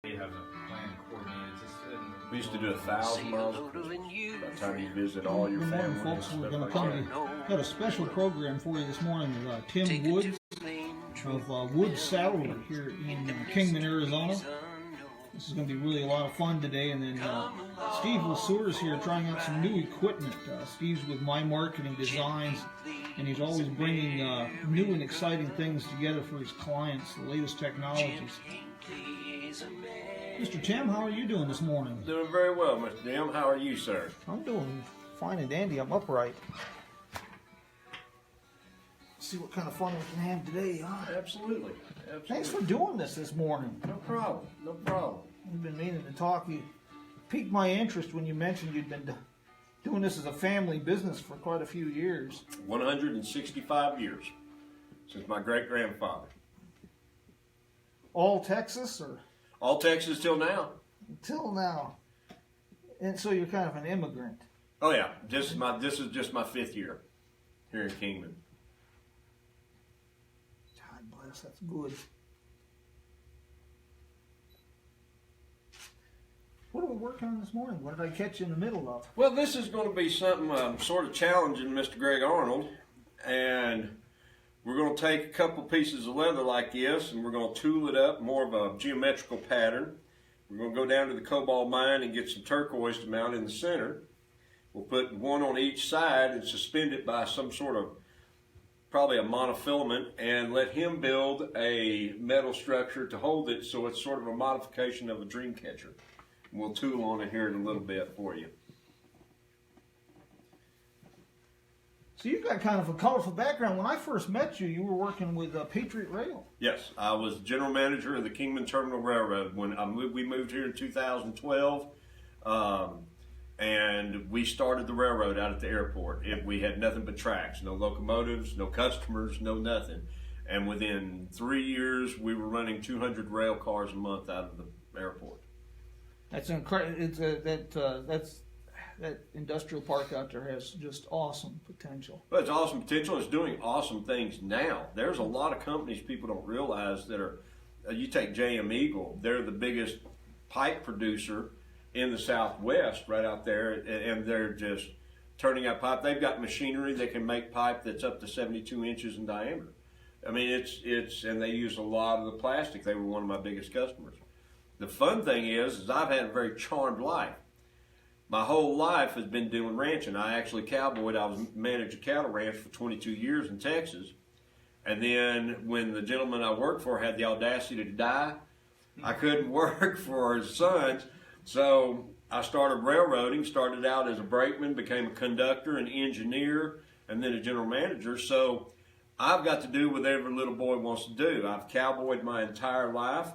He has a plan coordinated. We used to do 1,000 miles by the time you visit all your Good morning, family. folks. We're going to come to got a special program for you this morning with Tim Woods of Woods Saddlery here in Kingman, Arizona. This is going to be really a lot of fun today. And then Steve Lesueur is here trying out some new equipment. Steve's with My Marketing Designs, and he's always bringing new and exciting things together for his clients, the latest technologies. Mr. Tim, how are you doing this morning? Doing very well, Mr. Jim. How are you, sir? I'm doing fine and dandy. I'm upright. See what kind of fun we can have today, huh? Absolutely. Thanks for doing this morning. No problem. No problem. We've been meaning to talk. You piqued my interest when you mentioned you'd been doing this as a family business for quite a few years. 165 years since my great-grandfather. All Texas, or? All Texas till now. Until now. And so you're kind of an immigrant. Oh yeah, this is just my 5th year here in Kingman. God bless, that's good. What are we working on this morning? What did I catch you in the middle of? Well, this is going to be something sort of challenging Mr. Greg Arnold, and we're going to take a couple pieces of leather like this, and we're going to tool it up more of a geometrical pattern. We're going to go down to the cobalt mine and get some turquoise to mount in the center. We'll put one on each side and suspend it by some sort of, probably a monofilament, and let him build a metal structure to hold it so it's sort of a modification of a dream catcher. And we'll tool on it here in a little bit for you. So you've got kind of a colorful background. When I first met you, you were working with Patriot Rail. Yes, I was general manager of the Kingman Terminal Railroad when we moved here in 2012, and we started the railroad out at the airport. We had nothing but tracks, no locomotives, no customers, no nothing. And within 3 years, we were running 200 rail cars a month out of the airport. That's incredible. That industrial park out there has just awesome potential. Well, it's awesome potential. It's doing awesome things now. There's a lot of companies people don't realize that are, you take J.M. Eagle, they're the biggest pipe producer in the Southwest right out there, and they're just turning out pipe. They've got machinery that can make pipe that's up to 72 inches in diameter. I mean, and they use a lot of the plastic. They were one of my biggest customers. The fun thing is I've had a very charmed life. My whole life has been doing ranching. I actually cowboyed. I was managed a cattle ranch for 22 years in Texas. And then when the gentleman I worked for had the audacity to die, I couldn't work for his sons. So I started railroading, started out as a brakeman, became a conductor, an engineer, and then a general manager. So I've got to do what every little boy wants to do. I've cowboyed my entire life.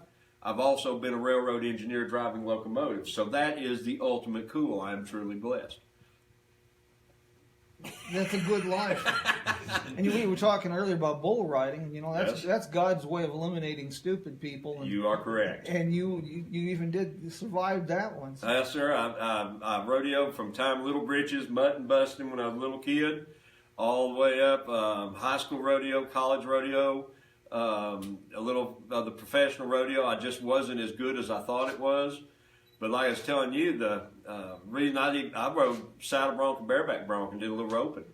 I've also been a railroad engineer driving locomotives. So that is the ultimate cool. I am truly blessed. That's a good life. And we were talking earlier about bull riding. You know, that's God's way of eliminating stupid people. And, you are correct. And you even survived that one. So. Yes, sir. I rodeoed from time Little Britches, mutton busting when I was a little kid, all the way up high school rodeo, college rodeo. A little of the professional rodeo. I just wasn't as good as I thought it was. But like I was telling you, the reason I rode saddle bronc and bareback bronc and did a little roping.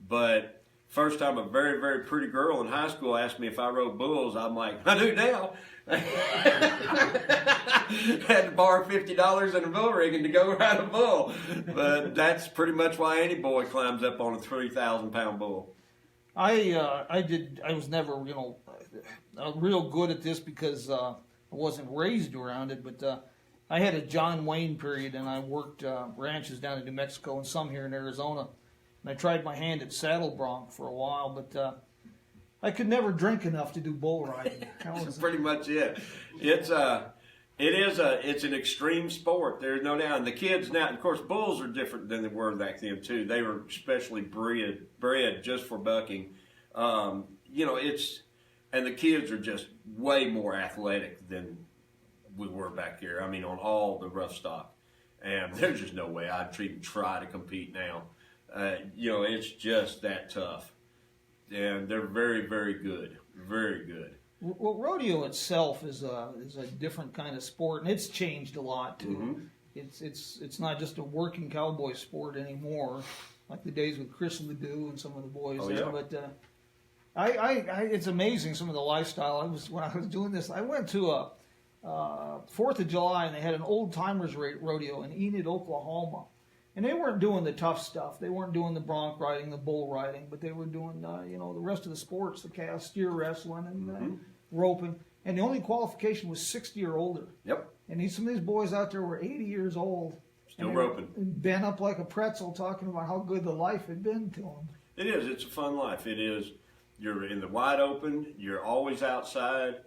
But first time a very, very pretty girl in high school asked me if I rode bulls, I'm like, I do now. Had to borrow $50 in a bull rigging to go ride a bull. But that's pretty much why any boy climbs up on a 3,000-pound bull. I was never, real good at this because I wasn't raised around it, but I had a John Wayne period, and I worked ranches down in New Mexico and some here in Arizona. And I tried my hand at saddle bronc for a while, but I could never drink enough to do bull riding. That's pretty much it. It's an extreme sport. There's no doubt. And the kids now, of course, bulls are different than they were back then too. They were specially bred just for bucking. And the kids are just way more athletic than we were back here. I mean, on all the rough stock. And there's just no way I'd even try to compete now. It's just that tough. And they're very, very good. Very good. Well, rodeo itself is a different kind of sport, and it's changed a lot too. Mm-hmm. It's not just a working cowboy sport anymore, like the days with Chris Ledoux and some of the boys there. Yeah. But it's amazing some of the lifestyle. When I was doing this, I went to a 4th of July, and they had an old timers rodeo in Enid, Oklahoma. And they weren't doing the tough stuff. They weren't doing the bronc riding, the bull riding, but they were doing, the rest of the sports, the calf steer wrestling and roping. And the only qualification was 60 or older. Yep. And some of these boys out there were 80 years old. Still roping. Bent up like a pretzel, talking about how good the life had been to them. It is. It's a fun life. It is. You're in the wide open. You're always outside.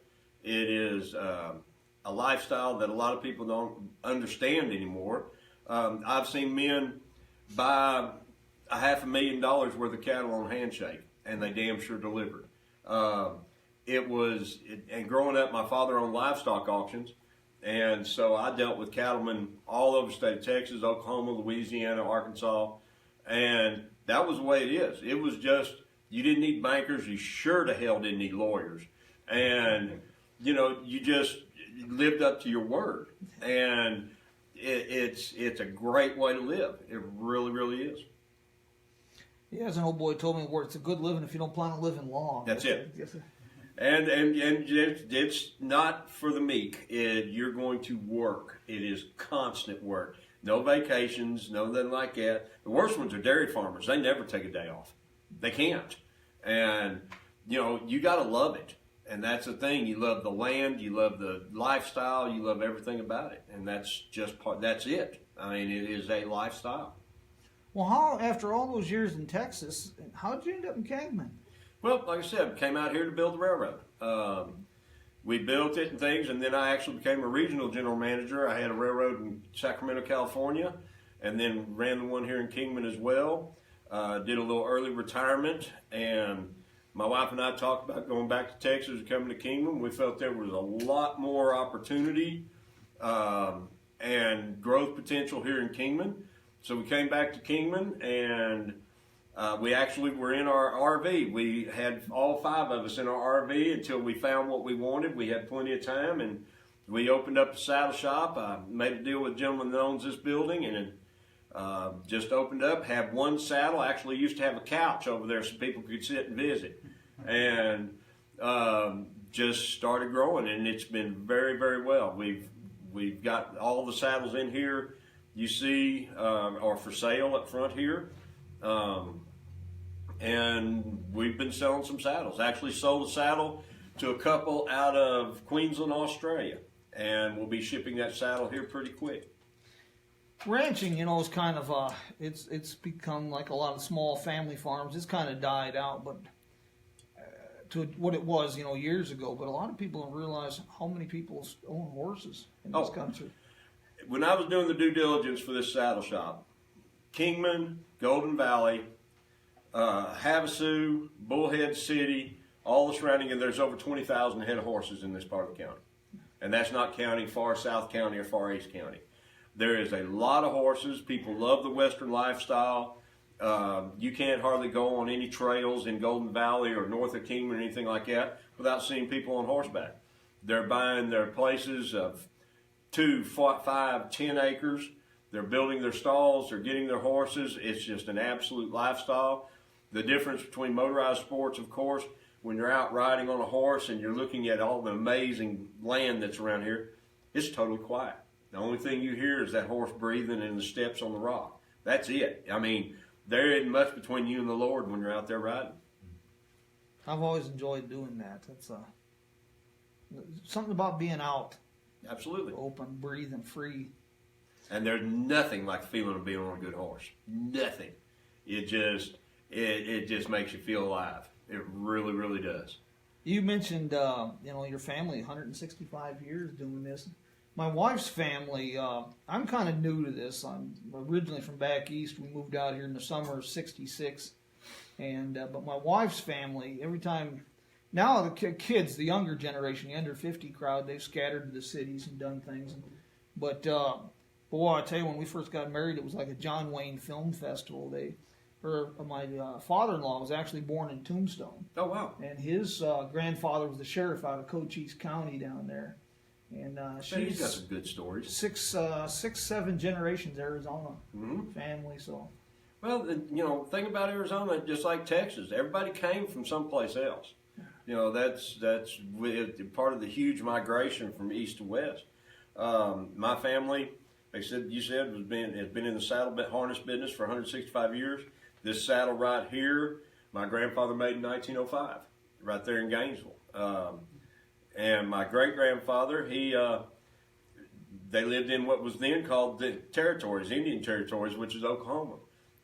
It is a lifestyle that a lot of people don't understand anymore. I've seen men buy $500,000 worth of cattle on handshake, and they damn sure delivered. And growing up, my father owned livestock auctions, and so I dealt with cattlemen all over the state of Texas, Oklahoma, Louisiana, Arkansas, and that was the way it is. It was just, you didn't need bankers, you sure to hell didn't need lawyers, and you just lived up to your word, and it's a great way to live. It really, really is. Yeah, as an old boy told me, it's a good living if you don't plan on living long. That's it. And it's not for the meek. You're going to work. It is constant work. No vacations, nothing like that. The worst ones are dairy farmers. They never take a day off. They can't. And, you got to love it. And that's the thing. You love the land. You love the lifestyle. You love everything about it. And that's that's it. I mean, it is a lifestyle. Well, how, after all those years in Texas, how did you end up in Kingman? Well, like I said, came out here to build the railroad. We built it and things, and then I actually became a regional general manager. I had a railroad in Sacramento, California, and then ran the one here in Kingman as well. Did a little early retirement, and my wife and I talked about going back to Texas and coming to Kingman. We felt there was a lot more opportunity and growth potential here in Kingman. So we came back to Kingman, and we actually were in our RV. We had all 5 of us in our RV until we found what we wanted. We had plenty of time, and we opened up a saddle shop. I made a deal with a gentleman that owns this building, and just opened up, had one saddle. Actually used to have a couch over there so people could sit and visit. And just started growing, and it's been very, very well. We've got all the saddles in here you see are for sale up front here. And we've been selling some saddles. Actually sold a saddle to a couple out of Queensland, Australia. And we'll be shipping that saddle here pretty quick. Ranching, is kind of it's become like a lot of small family farms. It's kind of died out, but to what it was, years ago. But a lot of people don't realize how many people own horses in this country. When I was doing the due diligence for this saddle shop, Kingman, Golden Valley, Havasu, Bullhead City, all the surrounding, and there's over 20,000 head of horses in this part of the county. And that's not counting Far South County or Far East County. There is a lot of horses. People love the Western lifestyle. You can't hardly go on any trails in Golden Valley or north of Kingman or anything like that without seeing people on horseback. They're buying their places of 2, 5, 10 acres. They're building their stalls. They're getting their horses. It's just an absolute lifestyle. The difference between motorized sports, of course, when you're out riding on a horse and you're looking at all the amazing land that's around here, it's totally quiet. The only thing you hear is that horse breathing and the steps on the rock. That's it. I mean, there isn't much between you and the Lord when you're out there riding. I've always enjoyed doing that. That's something about being out. Absolutely. Open, breathing, free. And there's nothing like the feeling of being on a good horse. Nothing. It just makes you feel alive. It really, really does. You mentioned, your family, 165 years doing this. My wife's family, I'm kind of new to this. I'm originally from back east. We moved out here in the summer of '66. But my wife's family, every time, now the kids, the younger generation, the under 50 crowd, they've scattered to the cities and done things. But boy, I tell you, when we first got married, it was like a John Wayne film festival. my father-in-law was actually born in Tombstone. Oh, wow. And his grandfather was the sheriff out of Cochise County down there. And He's got some good stories. Six, 7 generations Arizona family. So, well, thing about Arizona, just like Texas, everybody came from someplace else. That's part of the huge migration from east to west. My family, has been in the saddle harness business for 165 years. This saddle right here, my grandfather made in 1905, right there in Gainesville. And my great-grandfather, they lived in what was then called the territories, Indian territories, which is Oklahoma.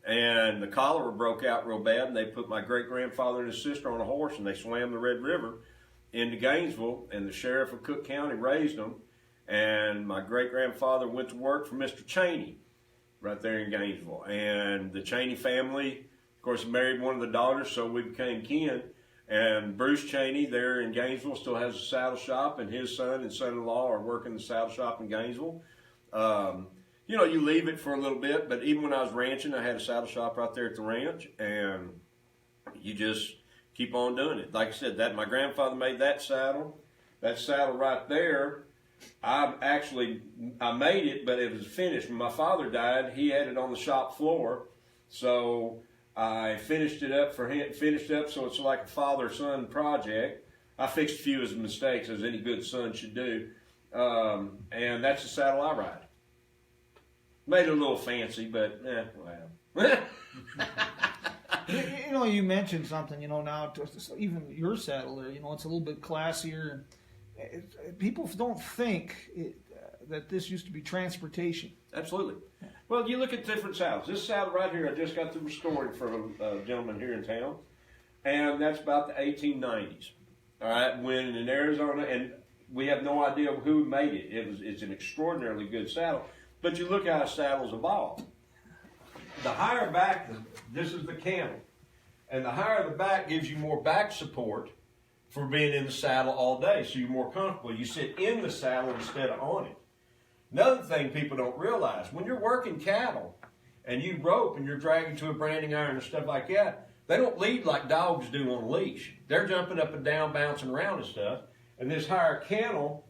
And the cholera broke out real bad, and they put my great-grandfather and his sister on a horse, and they swam the Red River into Gainesville, and the sheriff of Cook County raised them. And my great-grandfather went to work for Mr. Cheney right there in Gainesville. And the Cheney family, of course, married one of the daughters, so we became kin. And Bruce Cheney there in Gainesville still has a saddle shop, and his son and son-in-law are working the saddle shop in Gainesville. You leave it for a little bit, but even when I was ranching, I had a saddle shop right there at the ranch, and you just keep on doing it. Like I said, my grandfather made that saddle right there. I made it, but it was finished. When my father died, he had it on the shop floor, so I finished it up for him. So it's like a father-son project. I fixed a few of his mistakes, as any good son should do, and that's the saddle I ride. Made it a little fancy, but well. You mentioned something. Now even your saddle there. It's a little bit classier. People don't think that this used to be transportation. Absolutely. Well, you look at different saddles. This saddle right here, I just got through restoring from a gentleman here in town, and that's about the 1890s. All right, when in Arizona, and we have no idea who made it. It's an extraordinarily good saddle. But you look how saddles evolve. The higher back, this is the camel, and the higher the back gives you more back support for being in the saddle all day, so you're more comfortable. You sit in the saddle instead of on it. Another thing people don't realize, when you're working cattle and you rope and you're dragging to a branding iron and stuff like that, they don't lead like dogs do on a leash. They're jumping up and down, bouncing around and stuff, and this higher cantle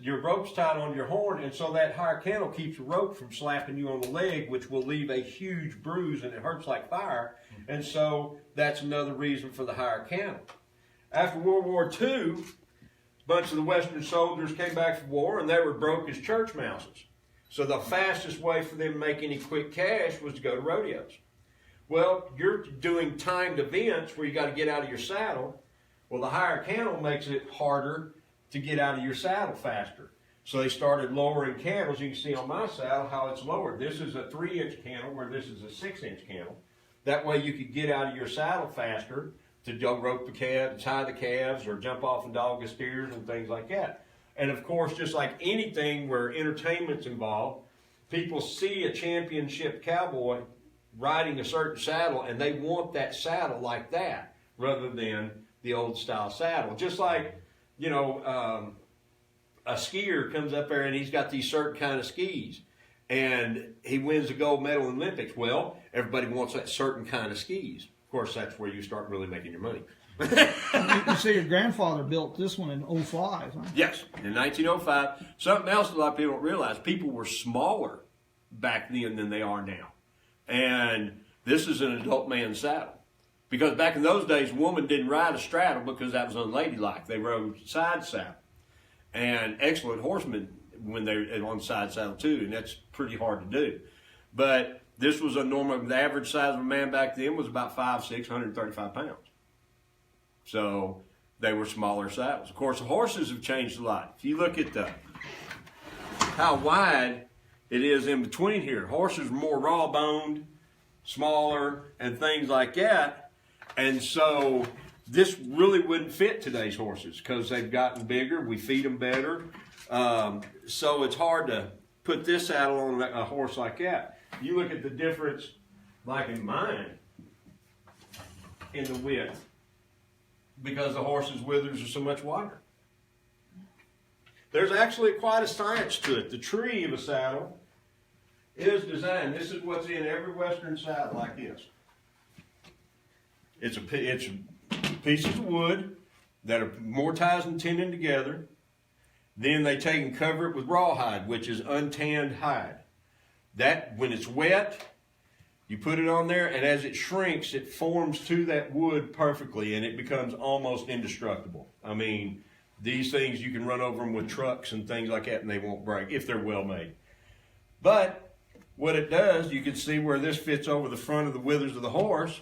your rope's tied on your horn, and so that higher cantle keeps the rope from slapping you on the leg, which will leave a huge bruise, and it hurts like fire. And so that's another reason for the higher cantle. After World War II, a bunch of the Western soldiers came back from war, and they were broke as church mouses. So the fastest way for them to make any quick cash was to go to rodeos. Well, you're doing timed events where you got to get out of your saddle. Well, the higher cantle makes it harder to get out of your saddle faster. So they started lowering cantles. You can see on my saddle how it's lowered. This is a 3-inch cantle where this is a 6-inch cantle. That way you could get out of your saddle faster to go rope the calves, tie the calves, or jump off and dog the steers and things like that. And of course, just like anything where entertainment's involved, people see a championship cowboy riding a certain saddle and they want that saddle like that rather than the old style saddle. Just like, a skier comes up there and he's got these certain kind of skis and he wins a gold medal in the Olympics. Well, everybody wants that certain kind of skis. Of course, that's where you start really making your money. You say your grandfather built this one in 05, huh? Yes, in 1905. Something else a lot of people don't realize, people were smaller back then than they are now. And this is an adult man's saddle. Because back in those days, women didn't ride a straddle because that was unladylike. They rode side saddle. And excellent horsemen when they're on side saddle too, and that's pretty hard to do. But this was a normal, the average size of a man back then was about 5'6", 135 pounds. So they were smaller saddles. Of course, the horses have changed a lot. If you look at how wide it is in between here, horses are more raw-boned, smaller, and things like that. And so this really wouldn't fit today's horses because they've gotten bigger. We feed them better. So it's hard to put this saddle on a horse like that. You look at the difference, like in mine, in the width, because the horse's withers are so much wider. There's actually quite a science to it. The tree of a saddle is designed. This is what's in every Western saddle like this. It's pieces of wood that are mortised and tendoned together. Then they take and cover it with rawhide, which is untanned hide. That, when it's wet, you put it on there, and as it shrinks, it forms to that wood perfectly, and it becomes almost indestructible. I mean, these things, you can run over them with trucks and things like that, and they won't break if they're well made. But what it does, you can see where this fits over the front of the withers of the horse.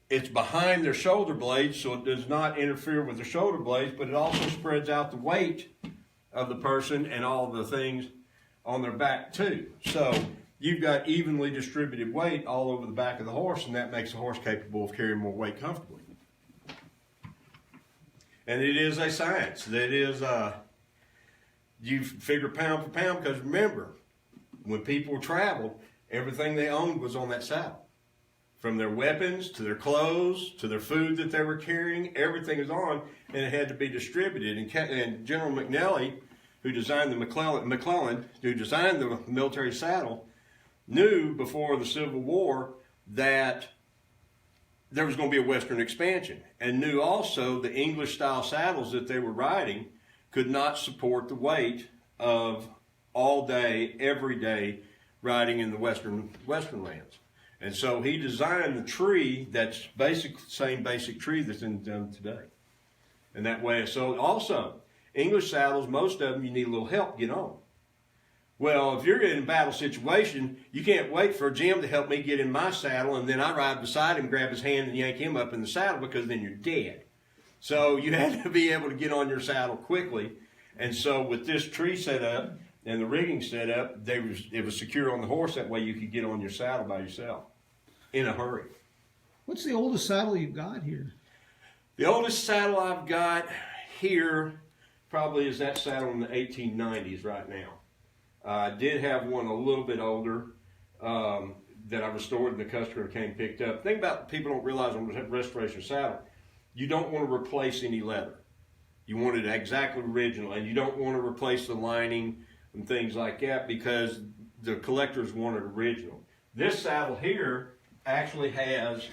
It's behind their shoulder blades, so it does not interfere with the shoulder blades, but it also spreads out the weight of the person and all the things on their back too. So you've got evenly distributed weight all over the back of the horse, and that makes the horse capable of carrying more weight comfortably. And it is a science. That is, you figure pound for pound, because remember, when people traveled, everything they owned was on that saddle. From their weapons to their clothes to their food that they were carrying, everything is on, and it had to be distributed. And General McNally, who designed the McClellan, who designed the military saddle, knew before the Civil War that there was going to be a Western expansion, and knew also the English-style saddles that they were riding could not support the weight of all day, every day riding in the Western lands. And so he designed the tree that's same basic tree that's done today. And that way, so also, English saddles, most of them, you need a little help to get on. Well, if you're in a battle situation, you can't wait for Jim to help me get in my saddle, and then I ride beside him, grab his hand, and yank him up in the saddle, because then you're dead. So you had to be able to get on your saddle quickly. And so with this tree set up and the rigging set up, it was secure on the horse. That way you could get on your saddle by yourself in a hurry. What's the oldest saddle you've got here? The oldest saddle I've got here probably is that saddle in the 1890s right now. I did have one a little bit older that I restored, and the customer came and picked up. The thing about people don't realize on the restoration saddle, you don't want to replace any leather. You want it exactly original, and you don't want to replace the lining and things like that, because the collectors want it original. This saddle here actually has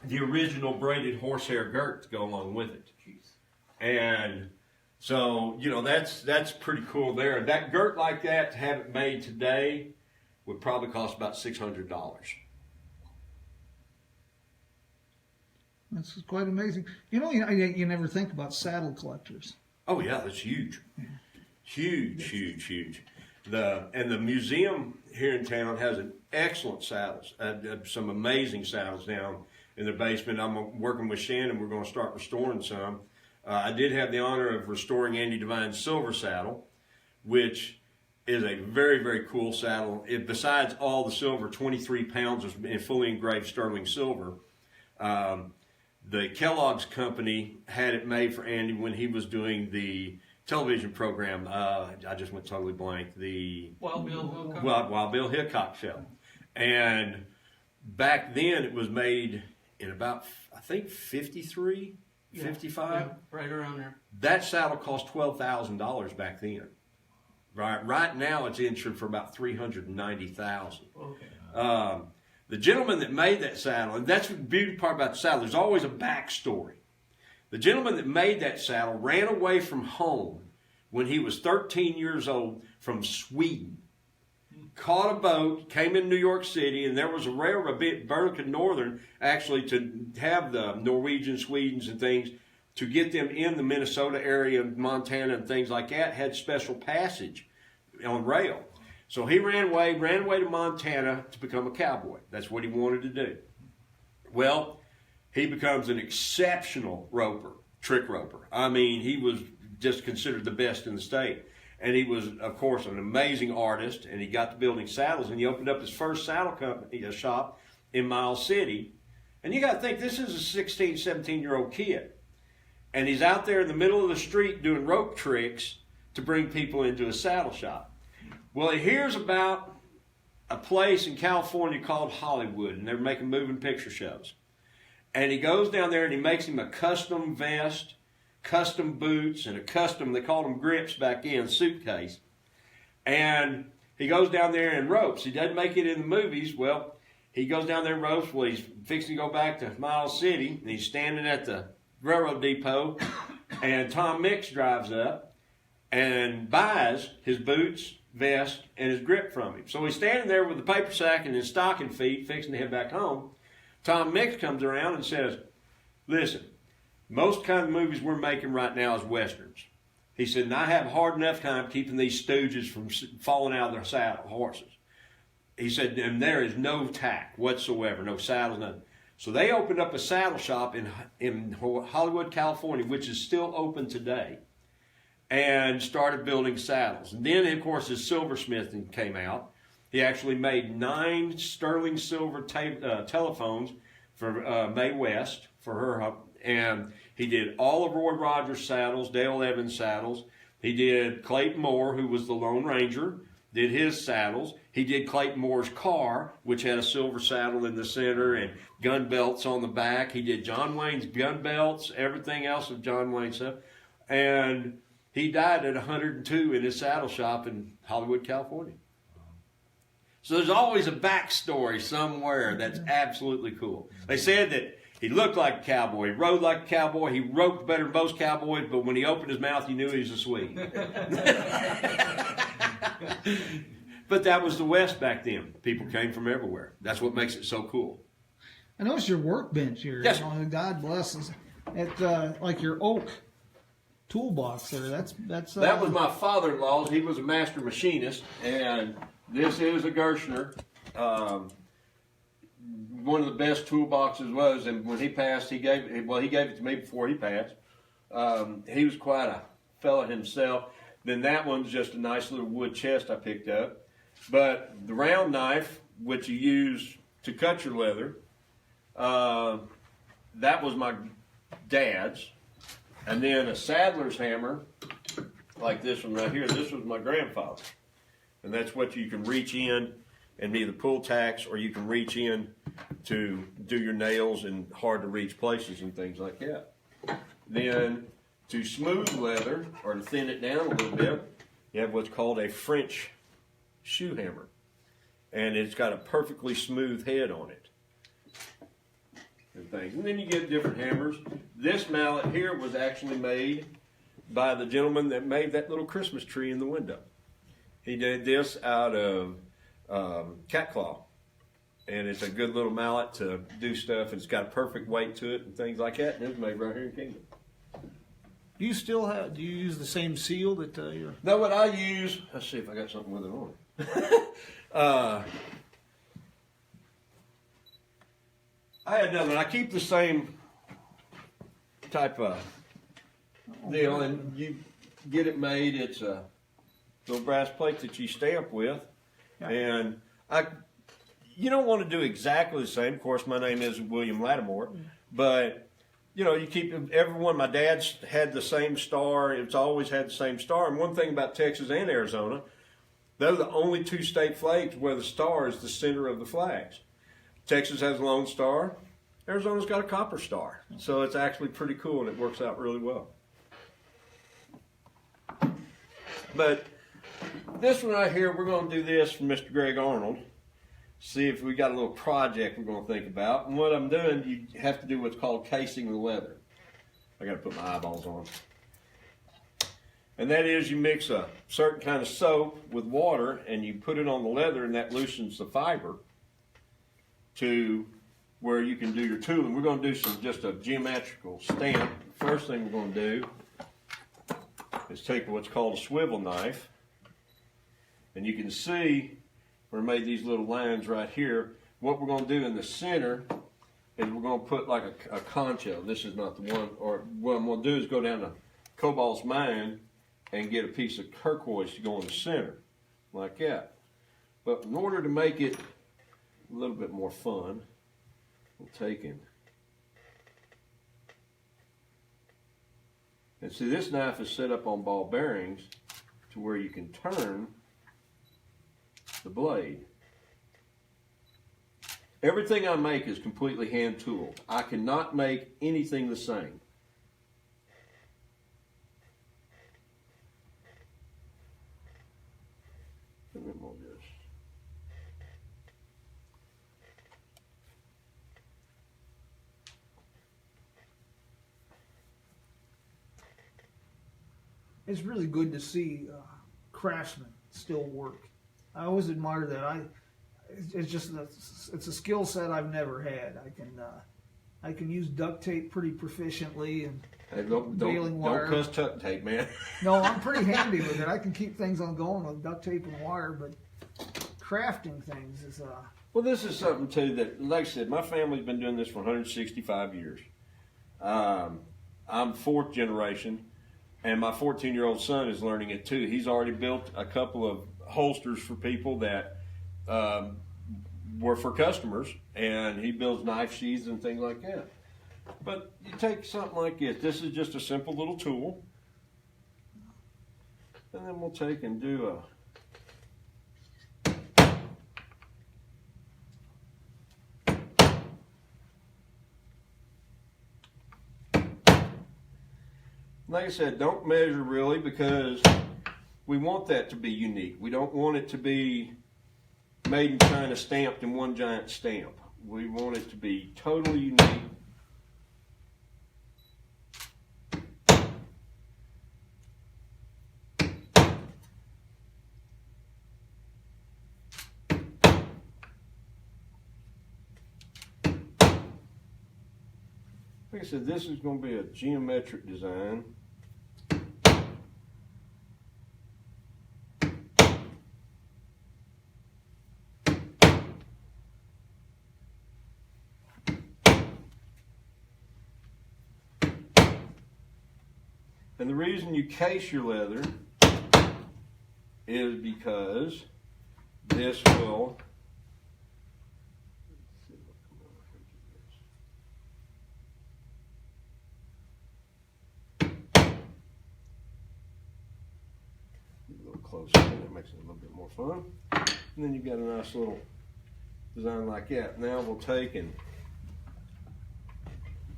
the original braided horsehair girt to go along with it. And so, you know, that's pretty cool there. That girt like that, to have it made today, would probably cost about $600. That's quite amazing. You know, you never think about saddle collectors. Oh yeah, that's huge. Huge. The museum here in town has an excellent saddles, some amazing saddles down in their basement. I'm working with Shannon. We're going to start restoring some. I did have the honor of restoring Andy Devine's silver saddle, which is a very, very cool saddle. Besides all the silver, 23 pounds of fully engraved sterling silver. The Kellogg's company had it made for Andy when he was doing the television program. I just went totally blank. The Wild Bill Hickok. Wild Bill Hickok show. And back then it was made in about, I think, 53, 55. Yeah, right around there. That saddle cost $12,000 back then. Right now it's insured for about $390,000. Okay. The gentleman that made that saddle, and that's the beauty part about the saddle, there's always a backstory. The gentleman that made that saddle ran away from home when he was 13 years old from Sweden. Caught a boat, came in New York City, and there was a railroad, Burlington Northern, actually, to have the Norwegian, Swedens, and things, to get them in the Minnesota area, Montana, and things like that, had special passage on rail. So he ran away to Montana to become a cowboy. That's what he wanted to do. Well, he becomes an exceptional roper, trick roper. I mean, he was just considered the best in the state. And he was, of course, an amazing artist, and he got to building saddles, and he opened up his first saddle company, a shop in Miles City. And you got to think, this is a 16, 17-year-old kid. And he's out there in the middle of the street doing rope tricks to bring people into a saddle shop. Well, he hears about a place in California called Hollywood, and they're making moving picture shows. And he goes down there and he makes him a custom vest, custom boots, and a custom, they called them grips back then, suitcase. And he goes down there and ropes. He doesn't make it in the movies. Well, he goes down there and ropes. Well, he's fixing to go back to Miles City, and he's standing at the railroad depot, and Tom Mix drives up and buys his boots, vest, and his grip from him. So he's standing there with the paper sack and his stocking feet, fixing to head back home. Tom Mix comes around and says, listen, most kind of movies we're making right now is Westerns. He said, and I have a hard enough time keeping these stooges from falling out of their saddle, horses. He said, and there is no tack whatsoever, no saddles, nothing. So they opened up a saddle shop in Hollywood, California, which is still open today, and started building saddles. And then, of course, his silversmithing came out. He actually made 9 sterling silver telephones for Mae West, for her, and he did all of Roy Rogers' saddles, Dale Evans' saddles. He did Clayton Moore, who was the Lone Ranger, did his saddles. He did Clayton Moore's car, which had a silver saddle in the center and gun belts on the back. He did John Wayne's gun belts, everything else of John Wayne's stuff. And he died at 102 in his saddle shop in Hollywood, California. So there's always a backstory somewhere that's absolutely cool. They said that he looked like a cowboy. He rode like a cowboy. He roped better than most cowboys, but when he opened his mouth, you knew he was a Swede. But that was the West back then. People came from everywhere. That's what makes it so cool. I noticed your workbench here. Yes. God bless us. Like your oak toolbox there. That was my father-in-law's. He was a master machinist, and this is a Gershner. One of the best toolboxes was, and when he passed, he gave it to me before he passed. He was quite a fella himself. Then that one's just a nice little wood chest I picked up. But the round knife, which you use to cut your leather, that was my dad's. And then a saddler's hammer, like this one right here, this was my grandfather's. And that's what you can reach in and either pull tacks, or you can reach in to do your nails in hard to reach places and things like that. Then to smooth leather, or to thin it down a little bit, you have what's called a French shoe hammer. And it's got a perfectly smooth head on it. And things. And then you get different hammers. This mallet here was actually made by the gentleman that made that little Christmas tree in the window. He did this out of cat claw. And it's a good little mallet to do stuff. It's got a perfect weight to it and things like that. And it was made right here in Kingman. Do you use the same seal that you're... No, what I use, let's see if I got something with it on it. I had another one. I keep the same type of deal, and you get it made. It's a little brass plate that you stamp with, and you don't want to do exactly the same. Of course, my name is William Lattimore, but you know, you keep everyone. My dad's had the same star. It's always had the same star. And one thing about Texas and Arizona, they're the only 2 state flags where the star is the center of the flags. Texas has a lone star. Arizona's got a copper star. So it's actually pretty cool, and it works out really well. But this one right here, we're going to do this from Mr. Greg Arnold. See if we got a little project we're going to think about. And what I'm doing, you have to do what's called casing the leather. I got to put my eyeballs on. And that is, you mix a certain kind of soap with water, and you put it on the leather, and that loosens the fiber to where you can do your tooling. We're going to do just a geometrical stamp. First thing we're going to do is take what's called a swivel knife, and you can see we made these little lines right here. What we're going to do in the center is we're going to put like a concho. This is not the one. Or what I'm going to do is go down to Cobalt's mine and get a piece of turquoise to go in the center, like that. But in order to make it a little bit more fun, we'll take it. And see, this knife is set up on ball bearings to where you can turn the blade. Everything I make is completely hand tooled. I cannot make anything the same. And then we'll just it's really good to see craftsmen still work. I always admire that. It's a skill set I've never had. I can use duct tape pretty proficiently and Hey, baling wire. Don't cuss duct tape, man. No, I'm pretty handy with it. I can keep things on going with duct tape and wire, but crafting things is Well, this is something too that, like I said, my family's been doing this for 165 years. I'm fourth generation, and my 14-year-old son is learning it too. He's already built a couple of holsters for people that were for customers, and he builds knife sheaths and things like that. But you take something like this. This is just a simple little tool, and then we'll take and do a. Like I said, don't measure really, because we want that to be unique. We don't want it to be made in China, stamped in one giant stamp. We want it to be totally unique. Like I said, this is going to be a geometric design. And the reason you case your leather is because this will. A little closer, that makes it a little bit more fun. And then you've got a nice little design like that. Now we'll take and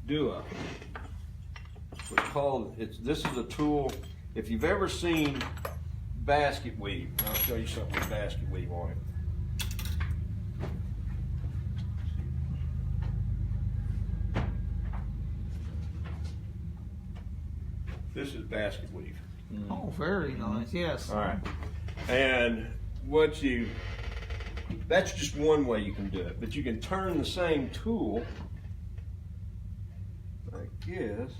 do a. What's called, this is a tool, if you've ever seen basket weave, I'll show you something with basket weave on it. This is basket weave. oh, very nice. Yes. All right. And that's just one way you can do it, but you can turn the same tool like this.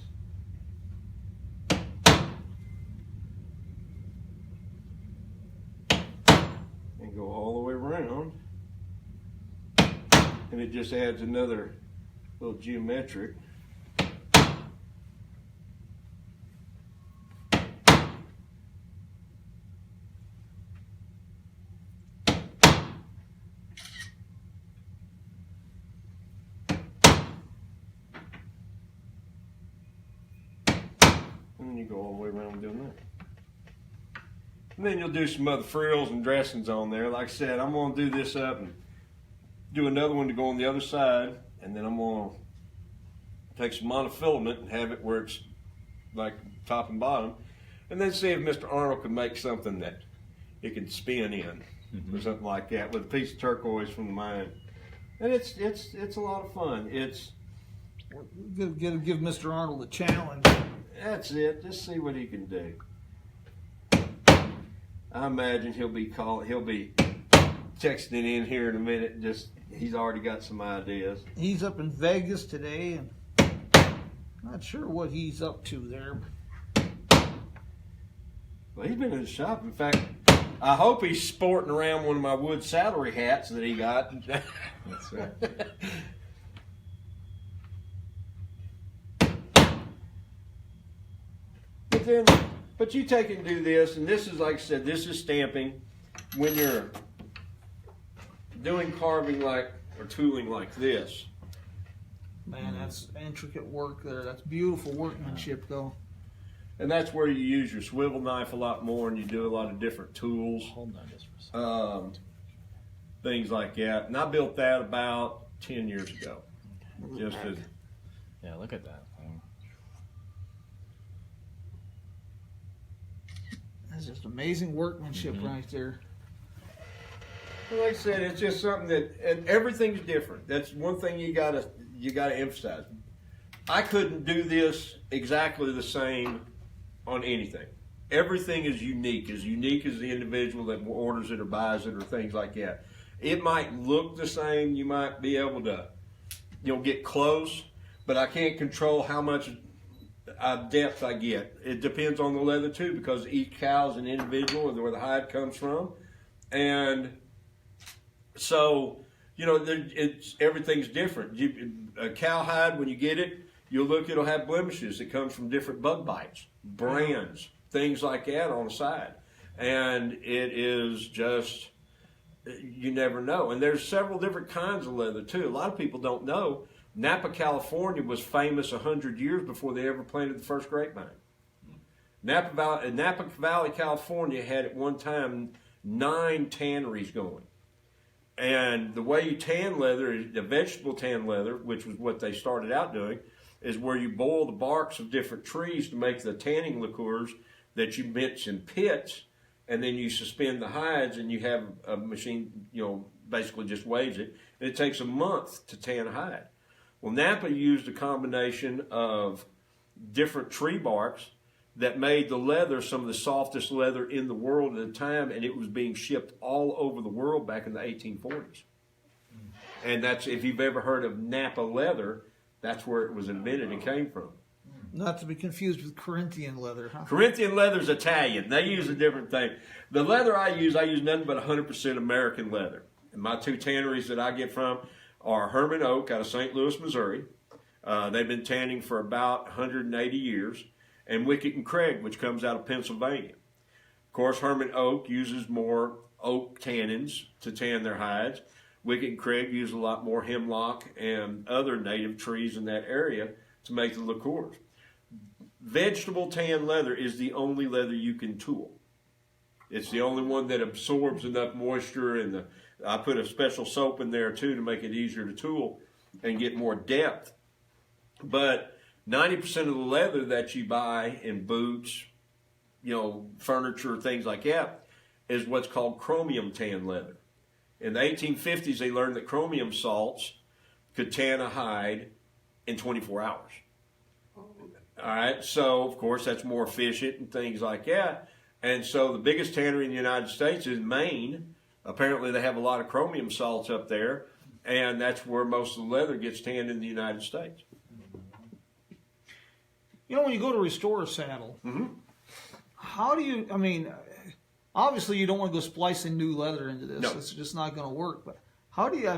And go all the way around, and it just adds another little geometric. And then you go all the way around doing that. And then you'll do some other frills and dressings on there. Like I said, I'm going to do this up and do another one to go on the other side. And then I'm going to take some monofilament and have it where it's like top and bottom. And then see if Mr. Arnold can make something that it can spin in or something like that with a piece of turquoise from the mine. And it's a lot of fun. Give Mr. Arnold a challenge. That's it. Just see what he can do. I imagine he'll be texting in here in a minute. He's already got some ideas. He's up in Vegas today, and not sure what he's up to there. Well, he's been in the shop. In fact, I hope he's sporting around one of my wood saddlery hats that he got. That's right. But you take and do this, and this is, like I said, this is stamping. When you're doing carving or tooling like this. Man, that's intricate work there. That's beautiful workmanship, though. And that's where you use your swivel knife a lot more, and you do a lot of different tools. Hold on just for a second. Things like that. And I built that about 10 years ago. Just as Yeah, look at that thing. That's just amazing workmanship right there. like I said, it's just something that, and everything's different. That's one thing you gotta emphasize. I couldn't do this exactly the same on anything. everything is unique as the individual that orders it or buys it or things like that. It might look the same. You might be able to, get close, but I can't control how much depth I get. It depends on the leather too, because each cow is an individual and where the hide comes from, and so everything's different. A cow hide, when you get it, it'll have blemishes. It comes from different bug bites, brands, things like that on the side, and it is just, you never know. And there's several different kinds of leather too. A lot of people don't know Napa, California was famous 100 years before they ever planted the first grapevine. Napa Valley, California had at one time 9 tanneries going. And the way you tan leather, the vegetable tan leather, which was what they started out doing, is where you boil the barks of different trees to make the tanning liqueurs that you mix in pits, and then you suspend the hides, and you have a machine, basically just weighs it, and it takes a month to tan a hide. Well, Napa used a combination of different tree barks that made the leather some of the softest leather in the world at the time, and it was being shipped all over the world back in the 1840s. And that's, if you've ever heard of Napa leather, that's where it was invented and came from. Not to be confused with Corinthian leather, huh? Corinthian leather's Italian. They use a different thing. The leather I use nothing but 100% American leather. And my 2 tanneries that I get from are Herman Oak out of St. Louis, Missouri. They've been tanning for about 180 years. And Wickett and Craig, which comes out of Pennsylvania. Of course, Herman Oak uses more oak tannins to tan their hides. Wickett and Craig use a lot more hemlock and other native trees in that area to make the liqueurs. Vegetable tan leather is the only leather you can tool. It's the only one that absorbs enough moisture, and I put a special soap in there too to make it easier to tool and get more depth. But 90% of the leather that you buy in boots, furniture, things like that, is what's called chromium tan leather. In the 1850s, they learned that chromium salts could tan a hide in 24 hours. All right, so of course that's more efficient and things like that. And so the biggest tannery in the United States is Maine. Apparently they have a lot of chromium salts up there, and that's where most of the leather gets tanned in the United States. When you go to restore a saddle, how do you, obviously you don't want to go splicing new leather into this. No. It's just not going to work. But how do you,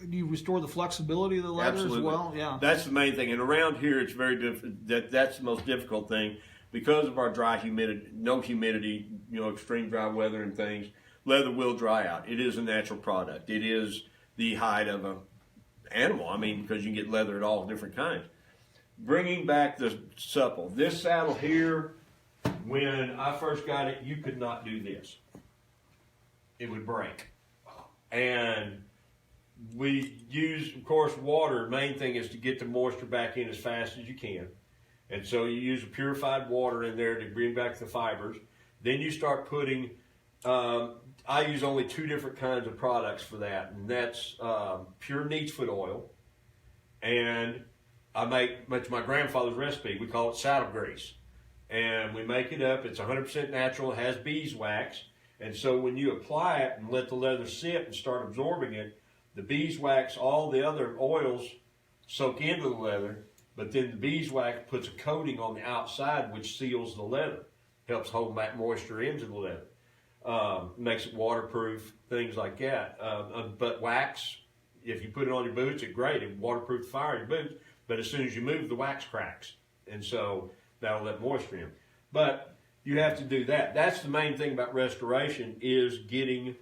do you restore the flexibility of the leather Absolutely. as well? Yeah. That's the main thing. And around here, it's very different. That's the most difficult thing because of our dry humidity, no humidity, extreme dry weather and things. Leather will dry out. It is a natural product. It is the hide of an animal. Because you can get leather at all different kinds. Bringing back the supple. This saddle here, when I first got it, you could not do this. It would break. And we use, of course, water. Main thing is to get the moisture back in as fast as you can. And so you use purified water in there to bring back the fibers. Then you start putting, I use only 2 different kinds of products for that. And that's pure neatsfoot oil. And I make much my grandfather's recipe. We call it saddle grease. And we make it up. It's 100% natural. It has beeswax. And so when you apply it and let the leather sit and start absorbing it, the beeswax, all the other oils soak into the leather, but then the beeswax puts a coating on the outside which seals the leather, helps hold that moisture into the leather, makes it waterproof, things like that. But wax, if you put it on your boots, it's great. It waterproof the fire in your boots, but as soon as you move, the wax cracks. And so that'll let moisture in. But you have to do that. That's the main thing about restoration, is getting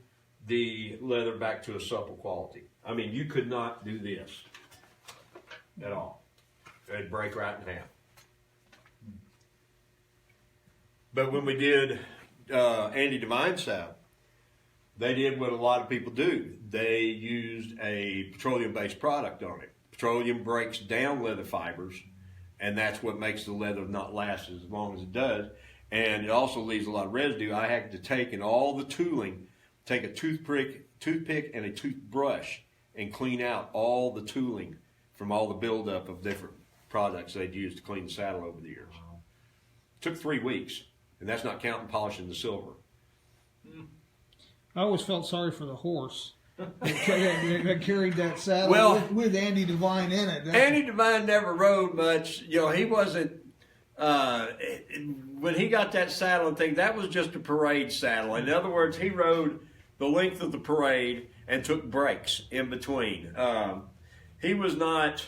the leather back to a supple quality. You could not do this at all. It'd break right in half. But when we did Andy Devine's saddle, they did what a lot of people do. They used a petroleum-based product on it. Petroleum breaks down leather fibers, and that's what makes the leather not last as long as it does. And it also leaves a lot of residue. I had to take in all the tooling, take a toothpick and a toothbrush and clean out all the tooling from all the buildup of different products they'd used to clean the saddle over the years. It took 3 weeks. And that's not counting polishing the silver. I always felt sorry for the horse that carried that saddle with Andy Devine in it. Andy Devine never rode much. You know, he wasn't. When he got that saddle and thing, that was just a parade saddle. In other words, he rode the length of the parade and took breaks in between. He was not,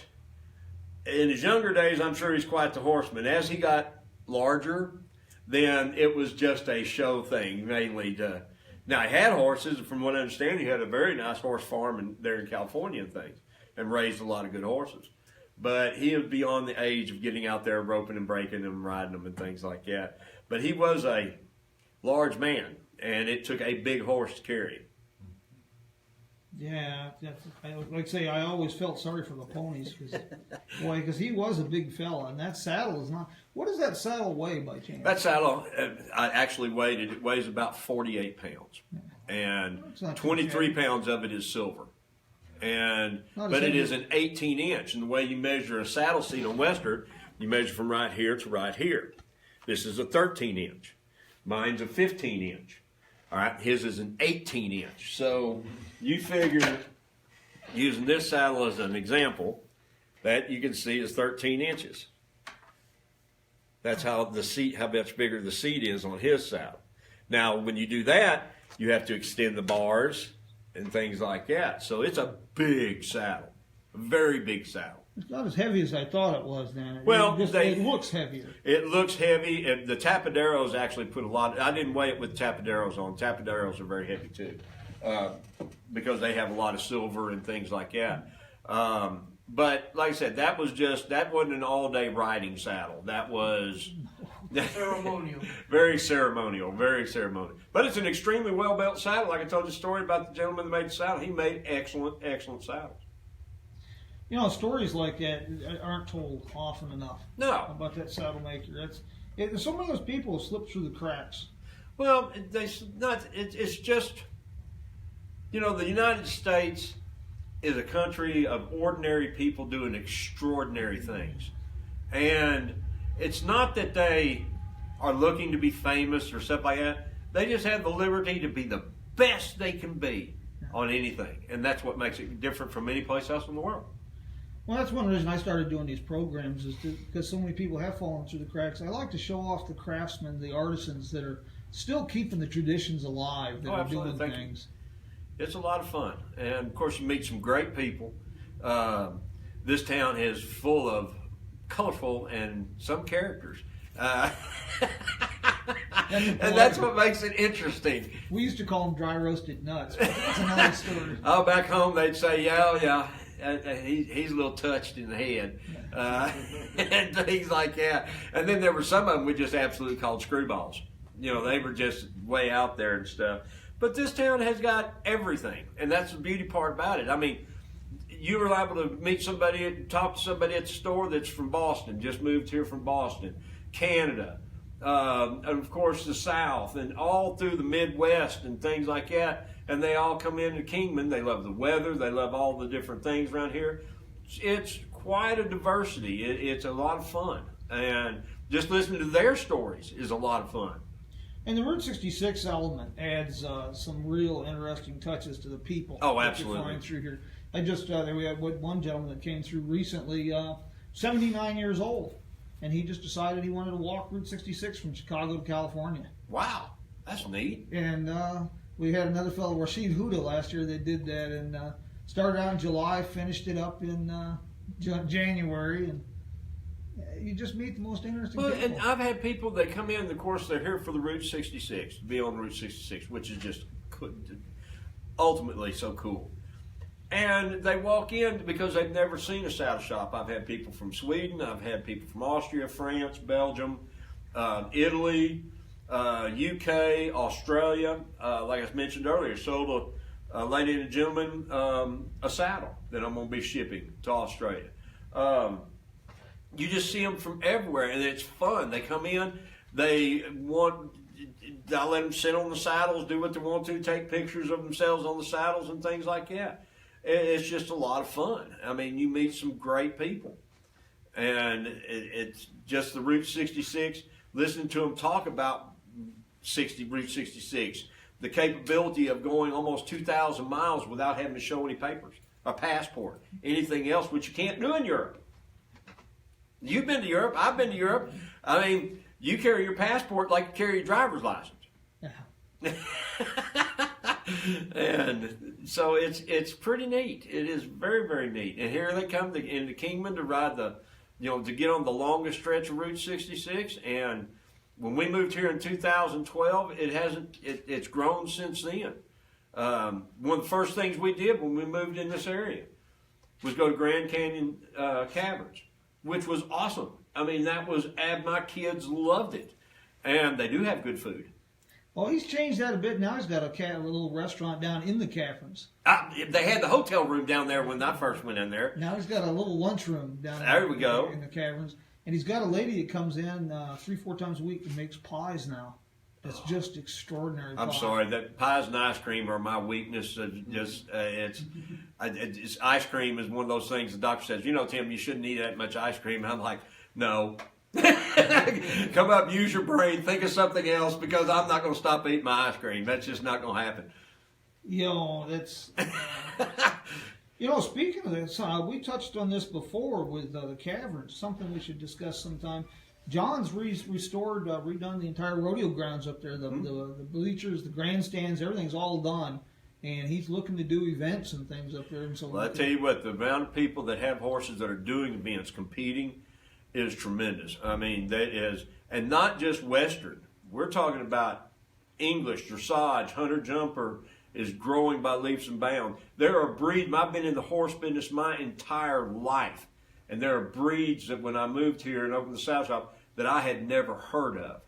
in his younger days, I'm sure he's quite the horseman. As he got larger, then it was just a show thing, mainly to. Now, he had horses. From what I understand, he had a very nice horse farm there in California and things, and raised a lot of good horses. But he was beyond the age of getting out there roping and breaking them, riding them, and things like that. But he was a large man, and it took a big horse to carry him. Yeah, like I say, I always felt sorry for the ponies because he was a big fella, and that saddle is not. What does that saddle weigh by chance? That saddle, I actually weighed it. It weighs about 48 pounds, and 23 pounds of it is silver. But it is an 18-inch, and the way you measure a saddle seat on Western, you measure from right here to right here. This is a 13-inch. Mine's a 15-inch. All right, his is an 18-inch. So you figure, using this saddle as an example, that you can see is 13 inches. That's how much bigger the seat is on his saddle. Now, when you do that, you have to extend the bars and things like that. So it's a big saddle, a very big saddle. It's not as heavy as I thought it was, then. It looks heavier. It looks heavy. The Tapaderos actually put a lot. I didn't weigh it with Tapaderos on. Tapaderos are very heavy too, because they have a lot of silver and things like that. But like I said, that wasn't an all-day riding saddle. That was ceremonial. Very ceremonial, very ceremonial. But it's an extremely well-built saddle. Like I told you the story about the gentleman that made the saddle. He made excellent saddles. You know, stories like that aren't told often enough. No. About that saddle maker. So many of those people have slipped through the cracks. Well, it's just, you know, the United States is a country of ordinary people doing extraordinary things. And it's not that they are looking to be famous or stuff like that. They just have the liberty to be the best they can be on anything. And that's what makes it different from any place else in the world. Well, that's one reason I started doing these programs, is because so many people have fallen through the cracks. I like to show off the craftsmen, the artisans that are still keeping the traditions alive, that are doing things. It's a lot of fun. And, of course, you meet some great people. This town is full of colorful and some characters. And that's what makes it interesting. We used to call them dry roasted nuts, but that's another story. Oh, back home they'd say, yeah, he's a little touched in the head, and things like that. And then there were some of them we just absolutely called screwballs. You know, they were just way out there and stuff. But this town has got everything, and that's the beauty part about it. I mean, you were able to meet somebody, talk to somebody at the store that's from Boston, just moved here from Boston, Canada, and of course the South, and all through the Midwest and things like that. And they all come into Kingman. They love the weather. They love all the different things around here. It's quite a diversity. It's a lot of fun. And just listening to their stories is a lot of fun. And the Route 66 element adds some real interesting touches to the people. Oh, absolutely. That you're flying through here. We had one gentleman that came through recently, 79 years old, and he just decided he wanted to walk Route 66 from Chicago to California. Wow, that's neat. And we had another fellow, Rashid Huda, last year that did that, and started out in July, finished it up in January, and you just meet the most interesting people. And I've had people that come in, of course, they're here for the Route 66, to be on Route 66, which is just ultimately so cool. And they walk in because they've never seen a saddle shop. I've had people from Sweden, I've had people from Austria, France, Belgium, Italy, UK, Australia. Like I mentioned earlier, sold a lady and a gentleman a saddle that I'm going to be shipping to Australia. You just see them from everywhere, and it's fun. They come in, I let them sit on the saddles, do what they want to, take pictures of themselves on the saddles and things like that. It's just a lot of fun. I mean, you meet some great people. And it's just the Route 66, listening to them talk about Route 66, the capability of going almost 2,000 miles without having to show any papers, a passport, anything else, which you can't do in Europe. You've been to Europe. I've been to Europe. I mean, you carry your passport like you carry your driver's license. And so it's pretty neat. It is very, very neat. And here they come into Kingman to ride to get on the longest stretch of Route 66. And when we moved here in 2012, it's grown since then. One of the first things we did when we moved in this area was go to Grand Canyon Caverns, which was awesome. I mean, my kids loved it. And they do have good food. Well, he's changed that a bit. Now he's got a little restaurant down in the caverns. They had the hotel room down there when I first went in there. Now he's got a little lunchroom down there. We go. In the caverns. And he's got a lady that comes in 3-4 times a week and makes pies now. That's just extraordinary. I'm sorry, that pies and ice cream are my weakness. Ice cream is one of those things the doctor says, Tim, you shouldn't eat that much ice cream. And I'm like, no. Come up, use your brain, think of something else, because I'm not going to stop eating my ice cream. That's just not going to happen. That's... speaking of this, we touched on this before with the caverns, something we should discuss sometime. John's redone the entire rodeo grounds up there, the bleachers, the grandstands, everything's all done. And he's looking to do events and things up there. And so I tell you what, the amount of people that have horses that are doing events, competing, is tremendous. I mean, that is, and not just Western. We're talking about English, dressage, hunter jumper is growing by leaps and bounds. There are breeds, I've been in the horse business my entire life, and there are breeds that when I moved here and opened the saddle shop that I had never heard of.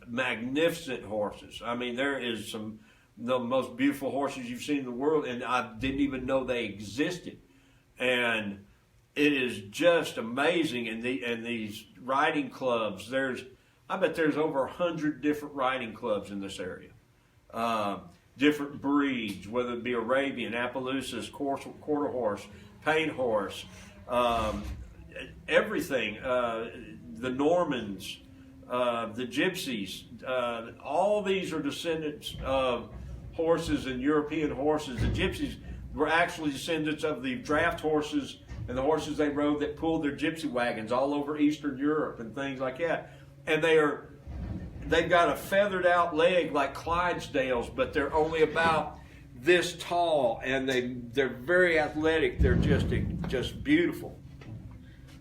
Magnificent horses. I mean, there is the most beautiful horses you've seen in the world, and I didn't even know they existed. And it is just amazing, and these riding clubs. I bet there's over 100 different riding clubs in this area. Different breeds, whether it be Arabian, Appaloosas, quarter horse, paint horse, everything. The Normans, the Gypsies. All these are descendants of horses and European horses. The Gypsies were actually descendants of the draft horses and the horses they rode that pulled their gypsy wagons all over Eastern Europe and things like that. And they've got a feathered out leg like Clydesdales, but they're only about this tall, and they're very athletic. They're just beautiful.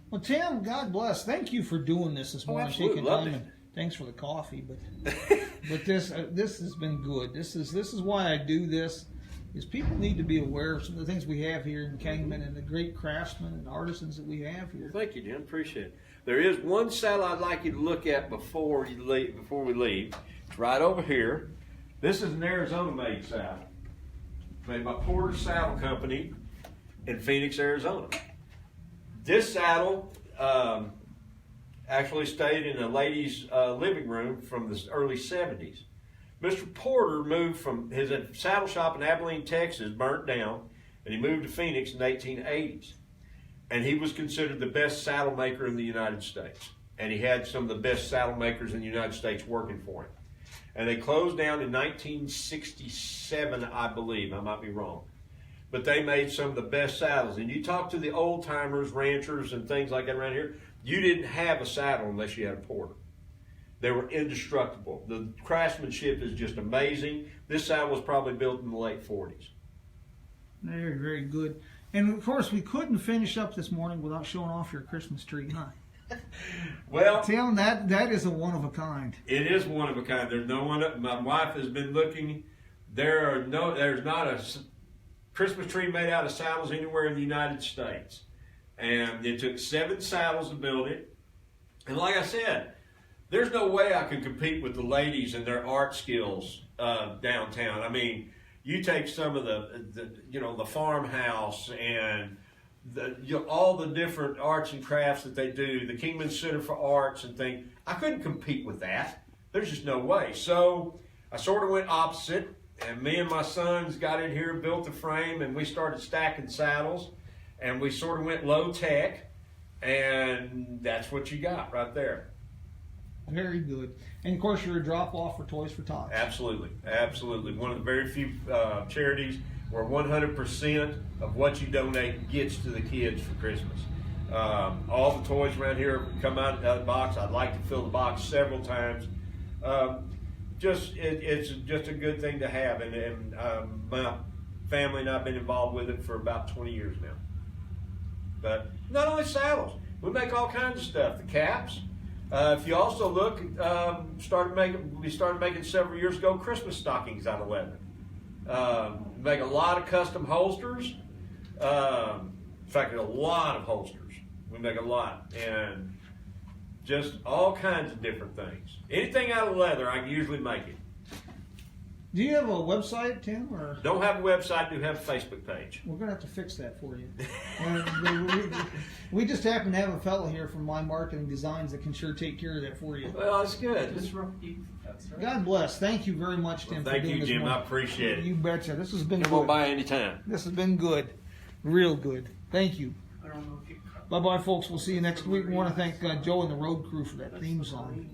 Well, Tim, God bless. Thank you for doing this morning, taking time, and thanks for the coffee. But this has been good. This is why I do this. Is people need to be aware of some of the things we have here in Kingman and the great craftsmen and artisans that we have here. Thank you, Jim. Appreciate it. There is one saddle I'd like you to look at before we leave. It's right over here. This is an Arizona-made saddle, made by Porter Saddle Company in Phoenix, Arizona. This saddle actually stayed in a lady's living room from the early 70s. Mr. Porter moved from his saddle shop in Abilene, Texas, burnt down, and he moved to Phoenix in the 1880s. And he was considered the best saddle maker in the United States. And he had some of the best saddle makers in the United States working for him. And they closed down in 1967, I believe. I might be wrong. But they made some of the best saddles. And you talk to the old-timers, ranchers, and things like that around here, you didn't have a saddle unless you had a Porter. They were indestructible. The craftsmanship is just amazing. This saddle was probably built in the late 40s. Very, very good. And, of course, we couldn't finish up this morning without showing off your Christmas tree, huh? Well, Tim, that is a one-of-a-kind. It is one of a kind. There's no one. My wife has been looking. There's not a Christmas tree made out of saddles anywhere in the United States. And it took 7 saddles to build it. And like I said, there's no way I could compete with the ladies and their art skills downtown. I mean, you take some of the farmhouse and all the different arts and crafts that they do, the Kingman Center for Arts and things. I couldn't compete with that. There's just no way. So I sort of went opposite, and me and my sons got in here, built the frame, and we started stacking saddles, and we sort of went low tech, and that's what you got right there. Very good. And of course, you're a drop-off for Toys for Tots. Absolutely, absolutely. One of the very few charities where 100% of what you donate gets to the kids for Christmas. All the toys around here come out of the box. I'd like to fill the box several times. It's just a good thing to have, and my family and I've been involved with it for about 20 years now. But not only saddles, we make all kinds of stuff. The caps. If you also look, we started making several years ago Christmas stockings out of leather. Make a lot of custom holsters. In fact, a lot of holsters. We make a lot, and just all kinds of different things. Anything out of leather, I can usually make it. Do you have a website, Tim? Or Don't have a website, do have a Facebook page. we're going to have to fix that for you. We just happen to have a fellow here from My Marketing Designs that can sure take care of that for you. Well, that's good. That's right. God bless. Thank you very much, Tim, Well, thank for doing you, this Jim. I morning. appreciate it. You betcha. This has been Come on good. by anytime. This has been good. Real good. Thank you. I don't know if you Bye-bye, folks. We'll see you next week. We want to thank Joe and the road crew for that theme song.